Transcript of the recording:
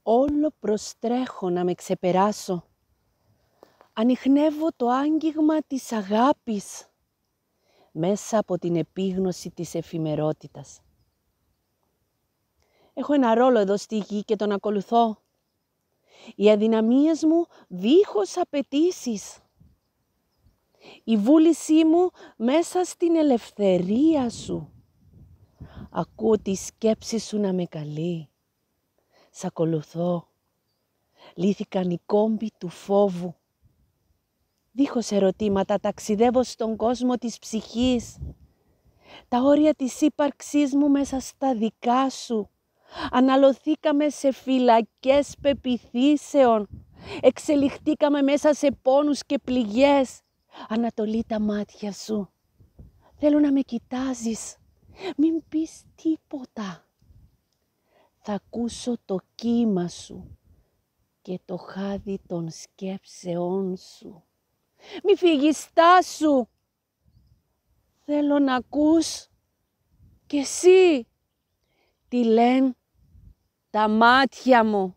Όλο προστρέχω να με ξεπεράσω. Ανιχνεύω το άγγιγμα της αγάπης μέσα από την επίγνωση της εφημερότητας. Έχω ένα ρόλο εδώ στη γη και τον ακολουθώ. Οι αδυναμίες μου δίχως απαιτήσεις. Η βούλησή μου μέσα στην ελευθερία σου. Ακούω τη σκέψη σου να με καλεί. Σ' ακολουθώ. Λύθηκαν οι κόμποι του φόβου. Δίχως ερωτήματα ταξιδεύω στον κόσμο της ψυχής. Τα όρια της ύπαρξής μου μέσα στα δικά σου. Αναλωθήκαμε σε φυλακές πεποιθήσεων. Εξελιχτήκαμε μέσα σε πόνους και πληγές. Ανατολεί τα μάτια σου. Θέλω να με κοιτάζεις. Μην πεις τίποτα. Θα ακούσω το κύμα σου και το χάδι των σκέψεών σου. Μη φύγεις, στάσου. Θέλω να ακούς και εσύ τι λένε τα μάτια μου.